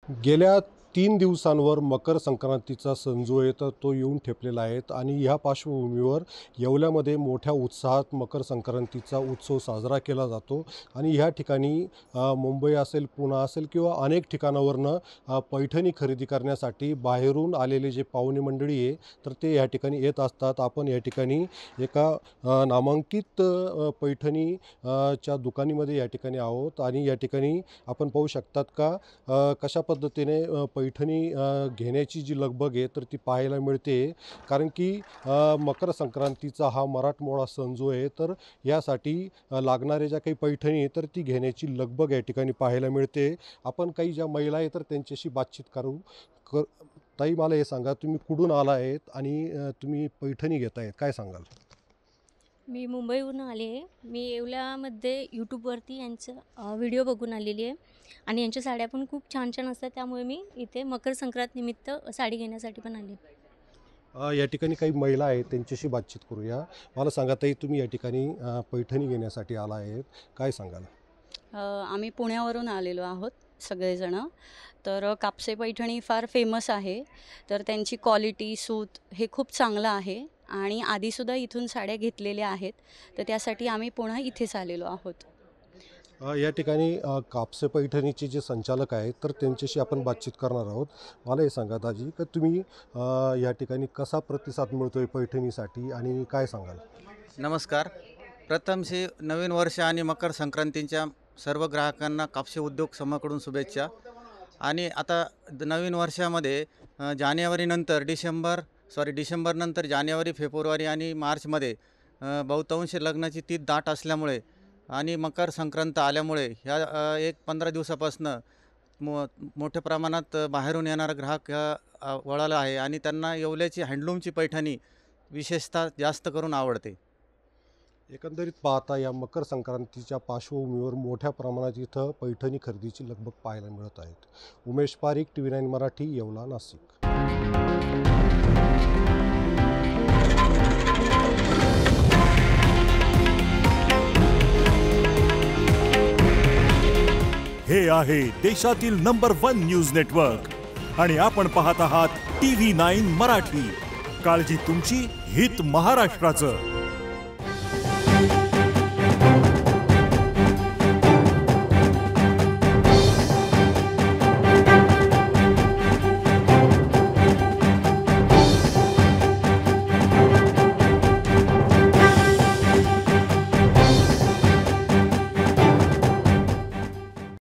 गेल्या 3 दिवसांवर मकर संक्रांतीचा सण जो आहे तर तो येऊन ठेपलेला आहे आणि ह्या पार्श्वभूमीवर येवल्यामध्ये मोठ्या उत्साहात मकर संक्रांतीचा उत्सव साजरा केला जातो आणि ह्या ठिकाणी मुंबई असेल, पुणे असेल किंवा अनेक ठिकाणावरनं पैठणी खरेदी करण्यासाठी बाहेरून आलेले जे पाहुणे मंडळी आहे तर ते या ठिकाणी येत असतात। आपण या ठिकाणी एका नामांकित पैठणी च्या दुकानामध्ये या ठिकाणी आहोत आणि या ठिकाणी आपण पाहू शकतात का कशा पद्धतीने पैठणी घेण्याची जी लगबग आहे तर ती पाहायला मिळते। कारण की मकर संक्रांतीचा हा मराठमोळा सण जो आहे तर यासाठी लागणारे ज्या काही पैठणी तर ती घेण्याची लगबग या ठिकाणी पाहायला मिळते। आपण काही ज्या महिला आहेत तर त्यांच्याशी बातचीत करू। ताई, मला हे सांगा, तुम्ही कुठून आला आहेत आणि तुम्ही पैठणी घेत आहेत, काय सांगाल? मी मुंबईहून आले आहे। मी येवल्यामध्ये यूट्यूबवरती यांचं व्हिडिओ बघून आलेली आहे आणि यांच्या साड्या पण खूप छान छान असतात, त्यामुळे मी इथे मकर संक्रांत निमित्त साडी घेण्यासाठी पण आले। या ठिकाणी काही महिला आहेत त्यांच्याशी बातचीत करूया। मला सांगा ताई, तुम्ही या ठिकाणी पैठणी घेण्यासाठी आला आहेत, काय सांगाल? आम्ही पुण्यावरून आलेलो आहोत सगळेजण। तर कापसे पैठणी फार फेमस आहे, तर त्यांची क्वालिटी सूत हे खूप चांगलं आहे आणि आधीसुद्धा इथून साड्या घेतलेल्या आहेत, तर त्यासाठी आम्ही पुन्हा इथेच आलेलो आहोत। या ठिकाणी कापसे पैठणीचे जे संचालक आहेत तर त्यांच्याशी आपण बातचीत करणार आहोत। मला हे सांगा दाजी, की तुम्ही या ठिकाणी कसा प्रतिसाद मिळतोय पैठणीसाठी आणि काय सांगाल? नमस्कार। प्रथमशी नवीन वर्ष आणि मकर संक्रांतीच्या सर्व ग्राहकांना कापसे उद्योग समूहाकडून शुभेच्छा। आणि आता नवीन वर्षामध्ये जानेवारीनंतर डिसेंबर नंतर जानेवारी, फेब्रुवारी आणि मार्चमध्ये बहुतांश लग्नाची तीच दाट असल्यामुळे आणि मकर संक्रांत आल्यामुळे ह्या 15 दिवसापासून मोठ्या प्रमाणात बाहेरून येणारा ग्राहक वळाला आहे आणि त्यांना येवल्याची हँडलूमची पैठणी विशेषतः जास्त करून आवडते। एकंदरीत पाहता या मकर संक्रांतीच्या पार्श्वभूमीवर मोठ्या प्रमाणात इथं पैठणी खरेदीची लगबग पाहायला मिळत आहेत। उमेश पारिक, TV9 मराठी, येवला, नाशिक। हे आहे देशातील नंबर 1 न्यूज नेटवर्क आणि आपण पाहत आहात TV9 मराठी। काळजी तुमची, हित महाराष्ट्राचं।